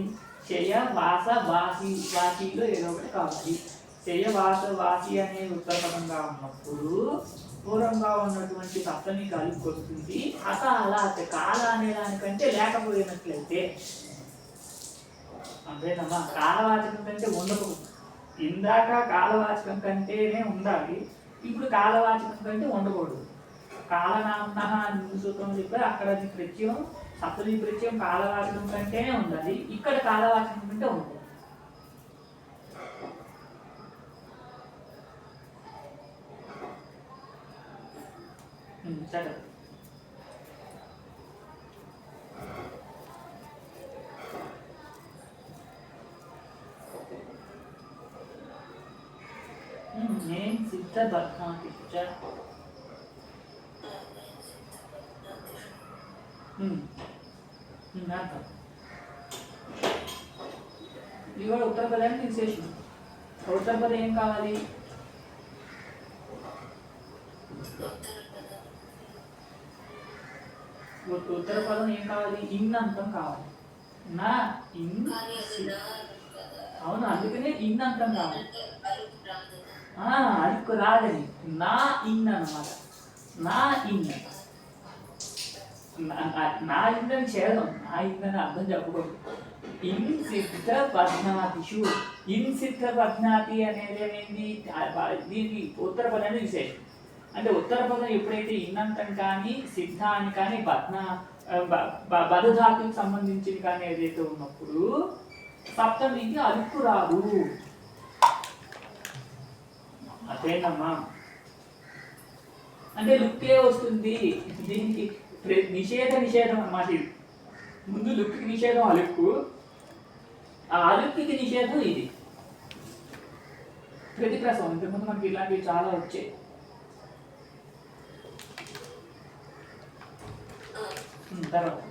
శయ వాస వాసి, వాసిలో ఏదో ఒకటి కావాలి. శయ వాస వాసి అనేది ఉత్తర పదంగా ఉన్నప్పుడు పూర్వంగా ఉన్నటువంటి సప్తమి కలిపి వస్తుంది. అలా కాల అనే దానికంటే లేకపోయినట్లయితే అంతేనమ్మా. కాలవాచకం కంటే ఉండకూడదు. ఇందాక కాలవాచకం కంటేనే ఉండాలి, ఇప్పుడు కాలవాచకం కంటే ఉండకూడదు. కాలనామ్న అని ముందు సూత్రం చెప్పారు, అక్కడ ప్రత్యయం సప్తమి ప్రత్యయం కాలవాచకం కంటేనే ఉండాలి, ఇక్కడ కాలవాచకం కంటే ఉండదు. సరే, నేను సిద్ధ బద్ధాంతి అర్థం. ఇది కూడా ఉత్తర పదానికి విశేషం. ఉత్తర పదం ఏం కావాలి? ఉత్తర పదం ఏం కావాలి? ఇన్నంతం కావాలి. నా ఇన్, అవును, అందుకనే ఇన్నంతం కావాలి. అలుకు రాదని నా ఇన్ అన్నమాట. నా ఇన్, నా ఇందని చేద్దాం, నా ఇందని అర్థం చెప్పకూడదు. ఇన్ సిద్ధ పద్నాతిషు. ఇన్ సిద్ధ పద్నాతి అనేది ఏమైంది? దీనికి ఉత్తర పదాన్ని విశేషం. అంటే ఉత్తర పదం ఎప్పుడైతే ఇన్నంతం కానీ సిద్ధ అని కానీ బధధాతుకి సంబంధించింది కానీ ఏదైతే ఉన్నప్పుడు సప్తమికి అలుపు రాదు. అదేనమ్మా. అంటే లుక్కే వస్తుంది. దీనికి నిషేధం అన్నమాట. ఇది ముందు లుక్కి నిషేధం అలుక్కు, ఆ అలుక్కి నిషేధం ఇది ప్రతిప్రసవం. ఇంతకుముందు మనకి ఇలాంటివి చాలా వచ్చాయి. తర్వాత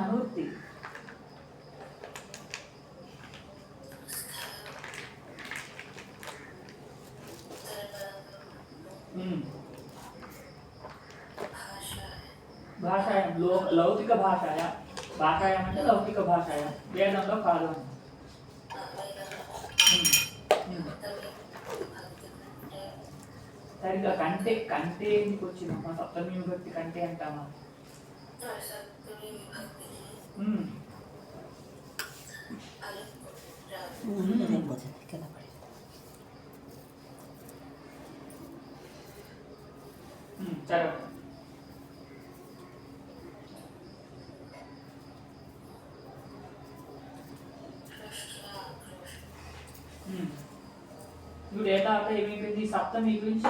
అనువృత్తి. భాషాయం లౌకిక భాషాయ. భాషాయం అంటే లౌకిక భాషాయ, వేదంలో కాదు. సరిగ్గా కంటే కంటే ఎందుకు వచ్చిందమ్మా? సప్తమి విభక్తి కంటే అంటామా? సరే, ఇప్పుడు ఎలా అంటే ఏమైపోయింది? సప్తమి గురించి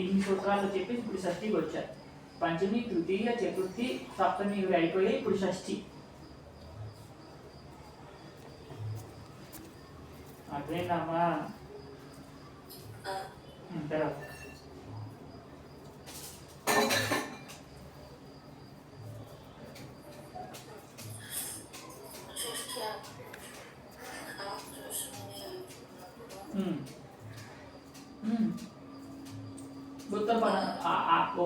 ఇన్ని సూత్రాలు చెప్పి ఇప్పుడు షష్ఠికి వచ్చారు. పంచమి, తృతీయ, చతుర్థి, సప్తమి ఇవి అయిపోయాయి. ఇప్పుడు షష్ఠి. అదేనమ్మా. తర్వాత ఉత్తర పదం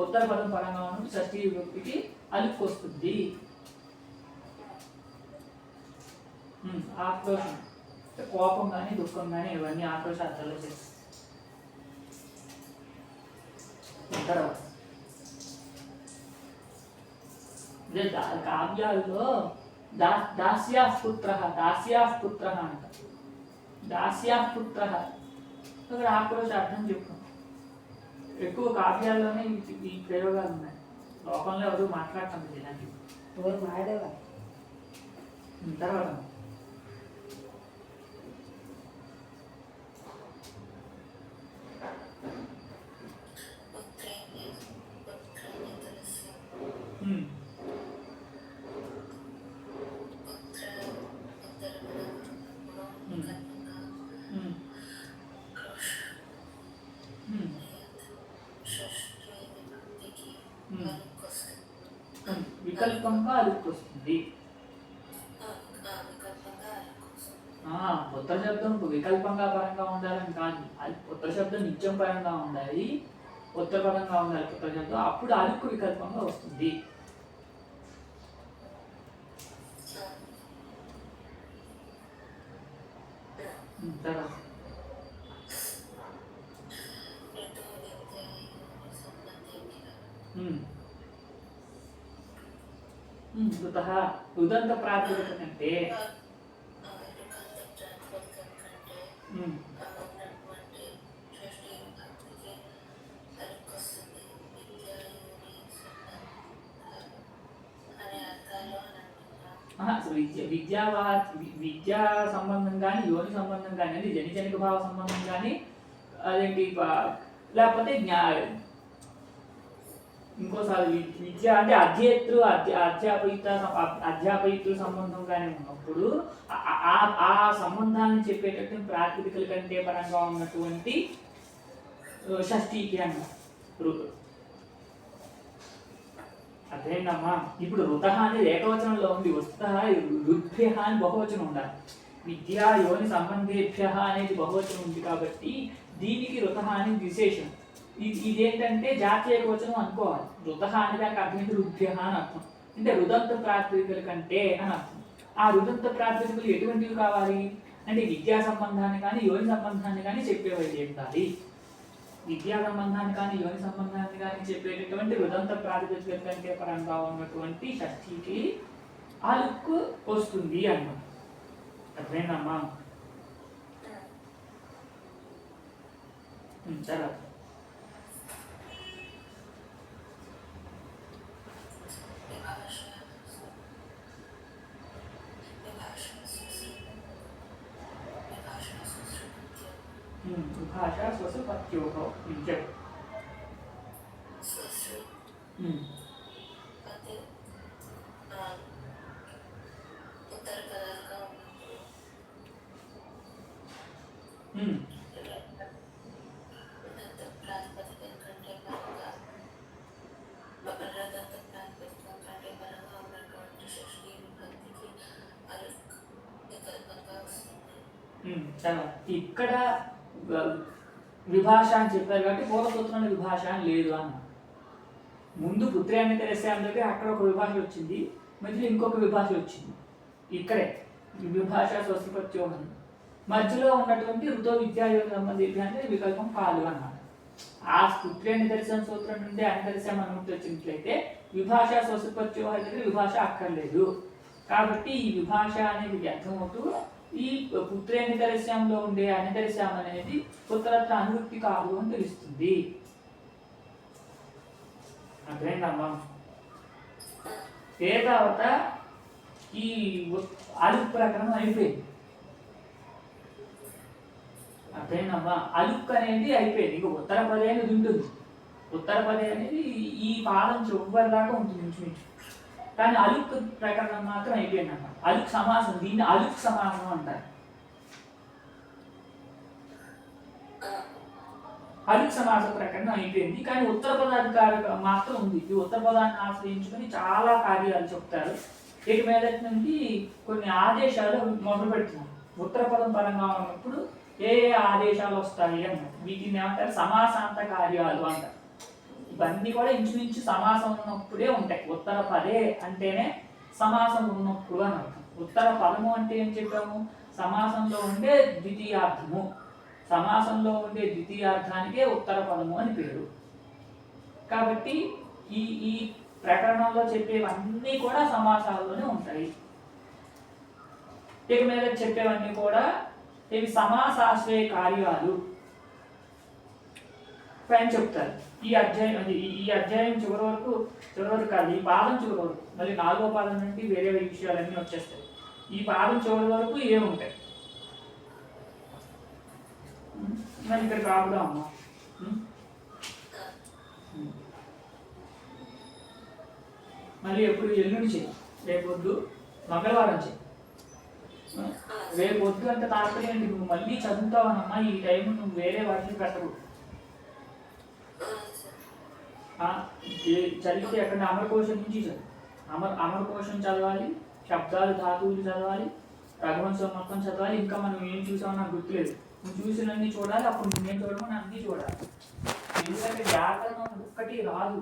ఉత్తర పదం పరంగా ఉన్నప్పుడు షష్ఠీ విభక్తికి అలుక్కు వస్తుంది. ఆక్రోషం కోపం కానీ దుఃఖం కానీ ఇవన్నీ ఆక్రోష అర్థాలు చేస్తాయి. తర్వాత కావ్యాల్లో దాస్యాపుత్ర అంట. దాస్యాపుత్ర ఇక్కడ ఆక్రోష అర్థం చెప్పు. ఎక్కువ కావ్యాల్లోనే ఈ ప్రయోగాలు ఉన్నాయి. లోకంలో ఎవరు మాట్లాడటం ఇలాంటివి. తర్వాత వికల్పంగా అలుక్కు వస్తుంది. ఉత్తర శబ్దం వికల్పంగా పరంగా ఉండాలని కాదు. ఉత్తర శబ్దం నిత్యం పరంగా ఉండాలి, ఉత్తర పరంగా ఉండాలి ఉత్తర శబ్దం. అప్పుడు అలుక్కు వికల్పంగా వస్తుంది. తర్వాత ఉదంత ప్రాతిపదిక కంటే విద్యా సంబంధం కానీ యోని సంబంధం కానీ అది జనిజనిక భావ సంబంధం కానీ అదేంటి లేకపోతే ఇంకోసారి విద్య అంటే అధ్యాపయిత్రు సంబంధం కానీ ఉన్నప్పుడు ఆ సంబంధాన్ని చెప్పేటట్టు ప్రాతిపదికల కంటే పరంగా ఉన్నటువంటి షష్ఠీకి అన్నారు. అదేనమ్మా. ఇప్పుడు రుత అనేది ఏకవచనంలో ఉంది, వస్తుత రుద్భ్య అని బహువచనం ఉండాలి. విద్యా యోని సంబంధేభ్య అనేది బహువచనం ఉంది కాబట్టి దీనికి రుత అనేది విశేషం. ఇదేంటంటే జాతీయ ఏకవచనం అనుకోవాలి. రుత అనే దానికి అర్థం ఏంటి? రుద్భ్య అని అర్థం. అంటే రుదంత ప్రాతిపదికల కంటే అని అర్థం. ఆ రుదంత ప్రాతిపదికలు ఎటువంటివి కావాలి అంటే విద్యా సంబంధాన్ని కానీ యోని సంబంధాన్ని కానీ చెప్పేవి ఉండాలి. విద్యా సంబంధాన్ని కానీ యోని సంబంధాన్ని కానీ చెప్పేటటువంటి రుదంత ప్రాతిపదికల కంటే పరంగా ఉన్నటువంటి షష్ఠీకి అలుక్కు వస్తుంది అన్నమాట. అర్థమైందమ్మా? తర్వాత భాష స్వసుపత్యోః చెప్పు. ఇక్కడ విభాష అని చెప్పారు కాబట్టి పూర్వసూత్రంలో విభాష అని లేదు అన్న. ముందు పుత్ర్యాన్ని తెరసాం దగ్గర అక్కడ ఒక విభాష వచ్చింది, మధ్యలో ఇంకొక విభాష వచ్చింది. ఇక్కడే విభాష స్వస్తిపత్యోహం మధ్యలో ఉన్నటువంటి ఋతో విద్యాయోగ సంబంధించి అంటే వికల్పం కాదు అన్నమాట. ఆ పుత్ర్యాన్ని దర్శన సూత్రం నుండి అనిదర్శనం అనుమతి వచ్చినట్లయితే విభాష స్వస్తిపత్యోహ దగ్గర విభాష అక్కర్లేదు. కాబట్టి ఈ విభాష అనేది వ్యర్థమవుతూ ఈ పుత్రేనిదర్శనంలో ఉండే అనిదర్శనం అనేది ఉత్తరత్ర అనువృత్తి కాదు అని తెలుస్తుంది. అర్థమైందమ్మా? ఏ తర్వాత ఈ అలుక్ ప్రకరణం అయిపోయింది. అర్థమైందమ్మా? అలుక్ అనేది అయిపోయింది. ఇక ఉత్తర పదే అనేది ఉంటుంది. ఉత్తర పదే అనేది ఈ పాదం చివరి దాకా ఉంటుంది ఇంచుమించు. కానీ అలుక్ ప్రకరణం మాత్రం అయిపోయింది అన్నమాట. అలుక్ సమాసం, దీన్ని అలుక్ సమాసం అంటారు. అలుక్ సమాస ప్రకరణం అయిపోయింది. కానీ ఉత్తర పదాధికారి మాత్రం ఉంది. ఈ ఉత్తర పదాన్ని ఆశ్రయించుకొని చాలా కార్యాలు చెప్తారు. ఇక మీదటి నుండి కొన్ని ఆదేశాలు మొదలు పెడుతున్నారు. ఉత్తర పదం పరంగా ఉన్నప్పుడు ఏ ఆదేశాలు వస్తాయి అన్నమాట. వీటిని ఏమంటారు? సమాసాంత కార్యాలు అంటారు. ఇవన్నీ కూడా ఇంచుమించు సమాసం ఉన్నప్పుడే ఉంటాయి. ఉత్తర పదే అంటేనే సమాసం ఉన్నప్పుడు అని అర్థం. ఉత్తర పదము అంటే ఏం చెప్పాము? సమాసంలో ఉండే ద్వితీయార్థము. సమాసంలో ఉండే ద్వితీయార్థానికే ఉత్తర పదము అని పేరు. కాబట్టి ఈ ఈ ప్రకరణంలో చెప్పేవన్నీ కూడా సమాసాల్లోనే ఉంటాయి. ఇక మీద చెప్పేవన్నీ కూడా ఇవి సమాసాశ్రయ కార్యాలు పైన చెప్తారు. ఈ అధ్యాయం చివరి వరకు కాదు, ఈ పాదం చివరి వరకు, మళ్ళీ 4వ పాదం నుండి వేరే విషయాలన్నీ వచ్చేస్తాయి. ఈ పాదం చివరి వరకు ఏముంటాయి మరి ఇక్కడ కాపుదా అమ్మా. మళ్ళీ ఎప్పుడు ఎల్లుండి చెయ్యి, రేపొద్దు మంగళవారం చెయ్యి. రేపొద్దు అంటే తాత్పర్యం ఏంటి? నువ్వు మళ్ళీ చదువుతావనమ్మా. ఈ టైం నువ్వు వేరే వాటిని పెట్టవు. చదివితే ఎక్కడ అమరకోశం నుంచి చదువు. అమరకోశం చదవాలి, శబ్దాలు ధాతువులు చదవాలి, రఘువంశం మొత్తం చదవాలి. ఇంకా మనం ఏం చూసామో నాకు గుర్తులేదు. నువ్వు చూసినన్ని చూడాలి, అప్పుడు నువ్వేం చూడమని అన్నీ చూడాలి. ఎందుకంటే వ్యాకరణం ఒక్కటి రాదు,